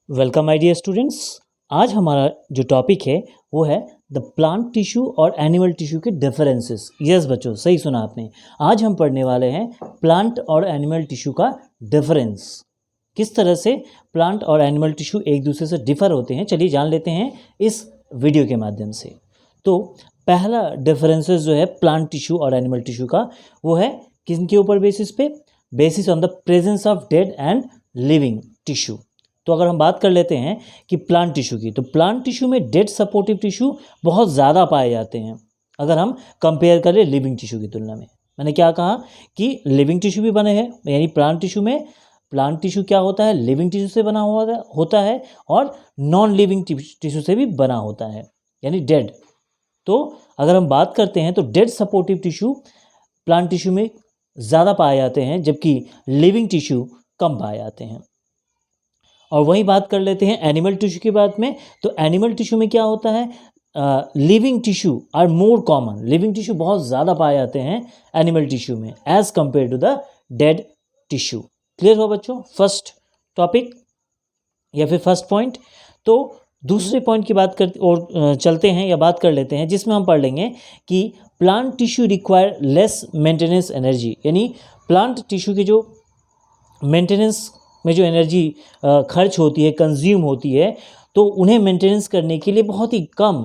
Welcome my dear students. आज हमारा जो टॉपिक है वो है द प्लांट टिश्यू और एनिमल टिश्यू के डिफरेंसेस। यस बच्चों, सही सुना आपने। आज हम पढ़ने वाले हैं प्लांट और एनिमल टिश्यू का डिफरेंस, किस तरह से प्लांट और एनिमल टिश्यू एक दूसरे से डिफर होते हैं। चलिए जान लेते हैं इस वीडियो के माध्यम से। तो पहला डिफरेंसेस जो है प्लांट टिश्यू और एनिमल टिश्यू का, वो है किनके ऊपर बेसिस पे? Basis on the presence of dead and living tissue. तो अगर हम बात कर लेते हैं कि प्लांट टिश्यू की, तो प्लांट टिश्यू में डेड सपोर्टिव टिश्यू बहुत ज़्यादा पाए जाते हैं अगर हम कंपेयर करें लिविंग टिश्यू की तुलना में। मैंने क्या कहा कि लिविंग टिश्यू भी बने हैं, यानी प्लांट टिश्यू में प्लांट टिश्यू क्या होता है, लिविंग टिश्यू से बना हुआ होता है और नॉन लिविंग टिश्यू से भी बना होता है, यानी डेड। तो अगर हम बात करते हैं तो dead supportive tissue plant tissue में ज़्यादा पाए जाते हैं, जबकि लिविंग टिश्यू कम पाए जाते हैं। और वही बात कर लेते हैं एनिमल टिश्यू की बात में। तो एनिमल टिश्यू में क्या होता है, living tissue are more common. Living tissue बहुत ज़्यादा पाए जाते हैं एनिमल टिश्यू में as compared to the dead tissue. Clear हो बच्चों फर्स्ट टॉपिक या फिर फर्स्ट पॉइंट। तो दूसरे पॉइंट की बात कर और चलते हैं या बात कर लेते हैं, जिसमें हम पढ़ लेंगे कि plant tissue require less maintenance energy. यानी प्लांट टिश्यू की जो मेंटेनेंस में जो एनर्जी खर्च होती है, कंज्यूम होती है, तो उन्हें मेंटेनेंस करने के लिए बहुत ही कम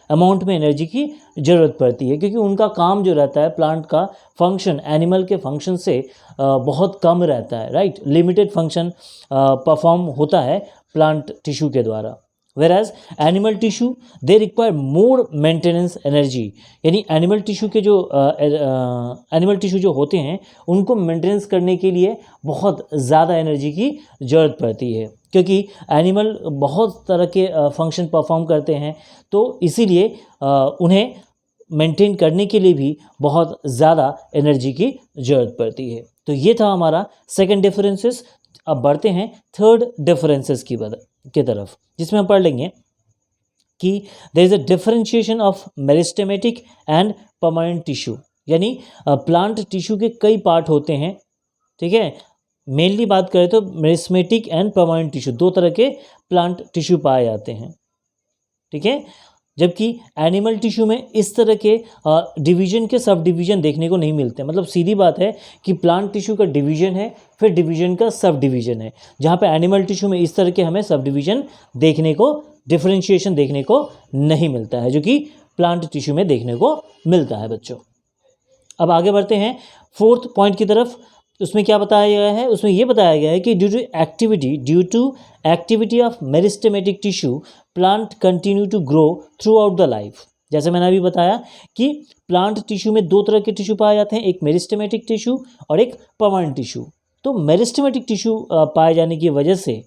अमाउंट में एनर्जी की ज़रूरत पड़ती है, क्योंकि उनका काम जो रहता है, प्लांट का फंक्शन एनिमल के फंक्शन से बहुत कम रहता है, राइट। लिमिटेड फंक्शन परफॉर्म होता है प्लांट टिश्यू के द्वारा। Whereas animal tissue they require more maintenance energy. यानी एनिमल टिश्यू के जो एनिमल टिश्यू जो होते हैं, उनको मेंटेनेंस करने के लिए बहुत ज़्यादा एनर्जी की ज़रूरत पड़ती है, क्योंकि एनिमल बहुत तरह के फंक्शन परफॉर्म करते हैं, तो इसीलिए उन्हें मेंटेन करने के लिए भी बहुत ज़्यादा एनर्जी की ज़रूरत पड़ती है। तो ये था हमारा सेकेंड डिफरेंसेस। अब बढ़ते हैं थर्ड डिफरेंसेस की तरफ, जिसमें हम पढ़ लेंगे कि there is a differentiation of meristematic and permanent tissue. यानी प्लांट टिश्यू के कई पार्ट होते हैं, ठीक है। मेनली बात करें तो मेरिस्टेमेटिक एंड परमानेंट टिश्यू, दो तरह के प्लांट टिश्यू पाए जाते हैं, ठीक है। जबकि एनिमल टिश्यू में इस तरह के डिवीजन के सब डिवीजन देखने को नहीं मिलते। मतलब सीधी बात है कि प्लांट टिश्यू का डिवीजन है, फिर डिवीजन का सब डिवीजन है, जहाँ पे एनिमल टिश्यू में इस तरह के हमें सब डिवीजन देखने को, डिफरेंशिएशन देखने को नहीं मिलता है, जो कि प्लांट टिश्यू में देखने को मिलता है बच्चों। अब आगे बढ़ते हैं फोर्थ पॉइंट की तरफ। उसमें क्या बताया गया है? उसमें ये बताया गया है कि due to activity of meristematic tissue plant continue to grow throughout the life. जैसे मैंने अभी बताया कि प्लांट टिश्यू में दो तरह के टिश्यू पाए जाते हैं, एक मेरिस्टेमेटिक टिश्यू और एक परमानेंट टिश्यू। तो मेरिस्टेमेटिक टिश्यू पाए जाने की वजह से,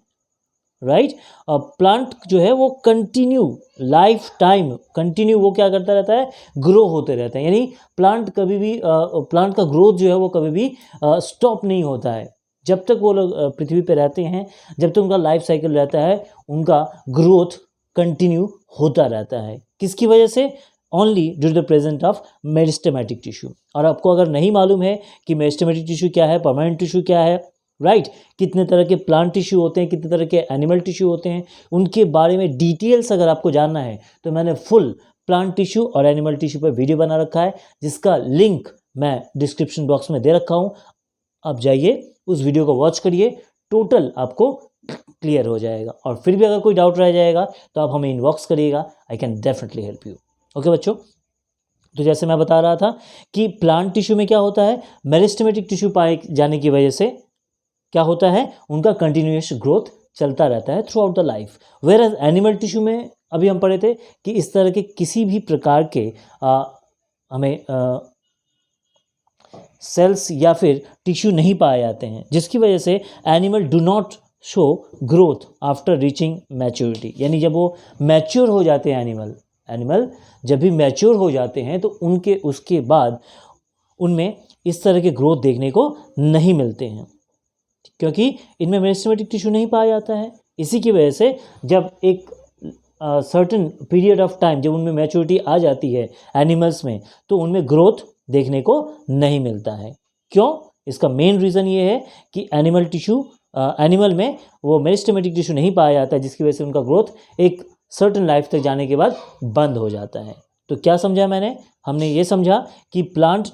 राइट, प्लांट जो है वो कंटिन्यू लाइफ टाइम कंटिन्यू वो क्या करता रहता है, ग्रो होते रहता है। यानी प्लांट कभी भी प्लांट का ग्रोथ जो है वो कभी भी स्टॉप नहीं होता है। जब तक वो लोग पृथ्वी पे रहते हैं, जब तक उनका लाइफ साइकिल रहता है, उनका ग्रोथ कंटिन्यू होता रहता है। किसकी वजह से? Only due to the present of meristematic tissue. और आपको अगर नहीं मालूम है कि मेरिस्टेमेटिक टिश्यू क्या है, परमानेंट टिश्यू क्या है, राइट, कितने तरह के प्लांट टिश्यू होते हैं, कितने तरह के एनिमल टिश्यू होते हैं, उनके बारे में डिटेल्स अगर आपको जानना है, तो मैंने फुल प्लांट टिश्यू और एनिमल टिश्यू पर वीडियो बना रखा है, जिसका लिंक मैं डिस्क्रिप्शन बॉक्स में दे रखा हूँ। आप जाइए उस वीडियो को वॉच करिए, टोटल आपको क्लियर हो जाएगा। और फिर भी अगर कोई डाउट रह जाएगा तो आप हमें इनबॉक्स करिएगा, I can definitely help you. Okay बच्चों, तो जैसे मैं बता रहा था कि प्लांट टिश्यू में क्या होता है, मेरिस्टेमेटिक टिश्यू पाए जाने की वजह से क्या होता है, उनका कंटिन्यूअस ग्रोथ चलता रहता है throughout the life. Whereas animal tissue में अभी हम पढ़े थे कि इस तरह के किसी भी प्रकार के हमें सेल्स या फिर टिश्यू नहीं पाए जाते हैं, जिसकी वजह से animal do not show growth after reaching maturity. यानी जब वो मैच्योर हो जाते हैं एनिमल जब भी मैच्योर हो जाते हैं, तो उसके बाद उनमें इस तरह के ग्रोथ देखने को नहीं मिलते हैं, क्योंकि इनमें मेरिस्टेमेटिक टिश्यू नहीं पाया जाता है। इसी की वजह से जब एक सर्टेन पीरियड ऑफ टाइम जब उनमें मैच्योरिटी आ जाती है एनिमल्स में, तो उनमें ग्रोथ देखने को नहीं मिलता है। क्यों? इसका मेन रीज़न ये है कि एनिमल टिश्यू एनिमल में वो मेरिस्टेमेटिक टिश्यू नहीं पाया जाता है, जिसकी वजह से उनका ग्रोथ एक सर्टेन लाइफ तक जाने के बाद बंद हो जाता है। तो क्या समझा मैंने? हमने ये समझा कि प्लांट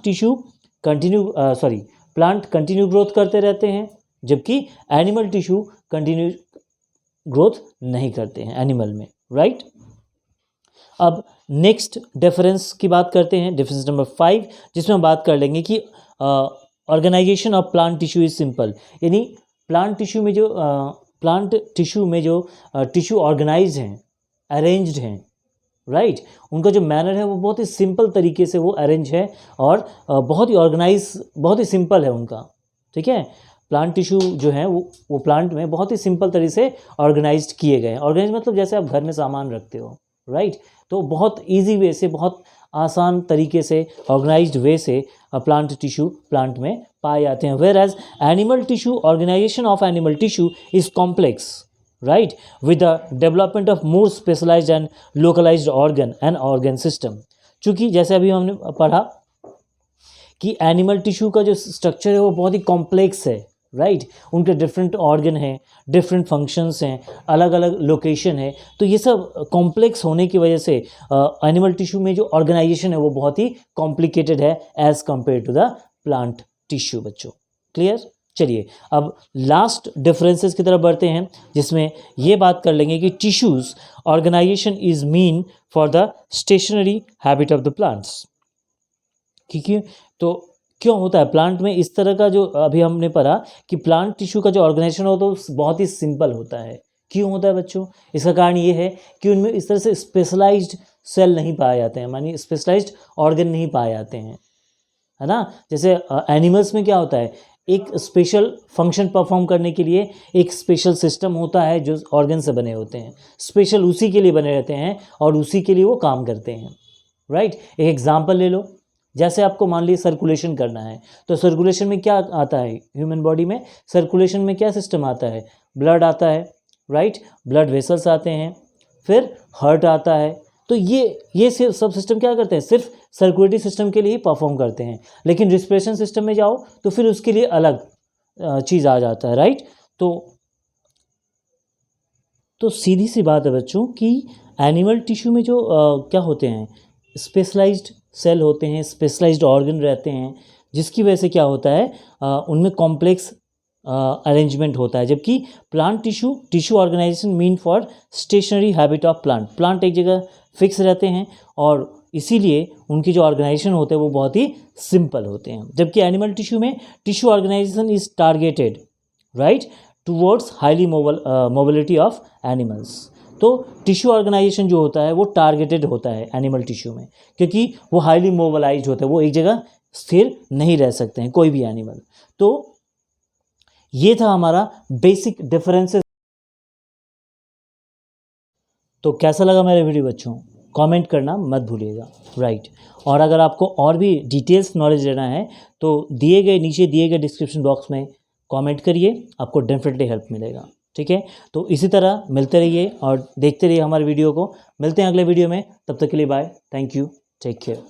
कंटिन्यू ग्रोथ करते रहते हैं, जबकि एनिमल टिश्यू कंटिन्यू ग्रोथ नहीं करते हैं एनिमल में, राइट। अब नेक्स्ट डिफरेंस की बात करते हैं, डिफरेंस नंबर 5, जिसमें हम बात कर लेंगे कि organisation of plant tissue is simple. यानी प्लांट टिश्यू में जो टिश्यू ऑर्गेनाइज हैं, अरेंज्ड हैं, राइट, उनका जो मैनर है वो बहुत ही सिंपल तरीके से वो अरेंज है और बहुत ही ऑर्गेनाइज, बहुत ही सिंपल है उनका, ठीक है। प्लांट टिश्यू जो है वो प्लांट में बहुत ही सिंपल तरीके से ऑर्गेनाइज्ड किए गए हैं। ऑर्गेनाइज मतलब जैसे आप घर में सामान रखते हो, राइट, तो बहुत इजी वे से, बहुत आसान तरीके से, ऑर्गेनाइज्ड वे से प्लांट टिश्यू प्लांट में पाए जाते हैं। Whereas animal tissue, organisation of animal tissue is complex, right, with the development of more specialised and localised organ system. चूँकि जैसे अभी हमने पढ़ा कि एनिमल टिश्यू का जो स्ट्रक्चर है वो बहुत ही कॉम्प्लेक्स है, राइट, उनके डिफरेंट ऑर्गन हैं, डिफरेंट फंक्शंस हैं, अलग अलग लोकेशन है। तो ये सब कॉम्प्लेक्स होने की वजह से एनिमल टिश्यू में जो ऑर्गेनाइजेशन है वो बहुत ही कॉम्प्लिकेटेड है as compare to the plant tissue. बच्चों क्लियर? चलिए अब लास्ट डिफरेंसेस की तरफ बढ़ते हैं, जिसमें ये बात कर लेंगे कि tissues organisation is mean for the stationary habit of the plants. ठीक है, तो क्यों होता है प्लांट में इस तरह का, जो अभी हमने पढ़ा कि प्लांट टिश्यू का जो ऑर्गेनाइजेशन होता है वो बहुत ही सिंपल होता है। क्यों होता है बच्चों? इसका कारण ये है कि उनमें इस तरह से स्पेशलाइज्ड सेल नहीं पाए जाते हैं, मानिए स्पेशलाइज्ड ऑर्गन नहीं पाए जाते हैं, है ना। जैसे एनिमल्स में क्या होता है, एक स्पेशल फंक्शन परफॉर्म करने के लिए एक स्पेशल सिस्टम होता है जो ऑर्गन से बने होते हैं, स्पेशल उसी के लिए बने रहते हैं और उसी के लिए वो काम करते हैं, राइट। एक एग्जांपल ले लो, जैसे आपको मान लीजिए सर्कुलेशन करना है, तो सर्कुलेशन में क्या आता है, ह्यूमन बॉडी में सर्कुलेशन में क्या सिस्टम आता है, ब्लड आता है, राइट, ब्लड वेसल्स आते हैं, फिर हार्ट आता है। तो ये सब सिस्टम क्या करते हैं, सिर्फ सर्कुलेटरी सिस्टम के लिए ही परफॉर्म करते हैं। लेकिन रिस्पिरेशन सिस्टम में जाओ तो फिर उसके लिए अलग चीज़ आ जाता है, राइट। तो सीधी सी बात है बच्चों कि एनिमल टिश्यू में जो क्या होते हैं, स्पेशलाइज्ड सेल होते हैं, स्पेशलाइज्ड ऑर्गन रहते हैं, जिसकी वजह से क्या होता है उनमें कॉम्प्लेक्स अरेंजमेंट होता है। जबकि plant tissue organisation mean for stationary habit of plant एक जगह फिक्स रहते हैं और इसीलिए उनकी जो ऑर्गेनाइजेशन होते हैं वो बहुत ही सिंपल होते हैं। जबकि एनिमल टिश्यू में tissue organisation is targeted, right, towards highly mobility of animals. तो टिश्यू ऑर्गेनाइजेशन जो होता है वो टारगेटेड होता है एनिमल टिश्यू में, क्योंकि वो हाईली मोबिलाइज्ड होते हैं, वो एक जगह स्थिर नहीं रह सकते हैं कोई भी एनिमल। तो ये था हमारा बेसिक डिफरेंसेस। तो कैसा लगा मेरा वीडियो बच्चों? कमेंट करना मत भूलिएगा, राइट। और अगर आपको और भी डिटेल्स नॉलेज लेना है तो नीचे दिए गए डिस्क्रिप्शन बॉक्स में कमेंट करिए, आपको डेफिनेटली हेल्प मिलेगा, ठीक है। तो इसी तरह मिलते रहिए और देखते रहिए हमारे वीडियो को। मिलते हैं अगले वीडियो में, तब तक के लिए bye, thank you, take care.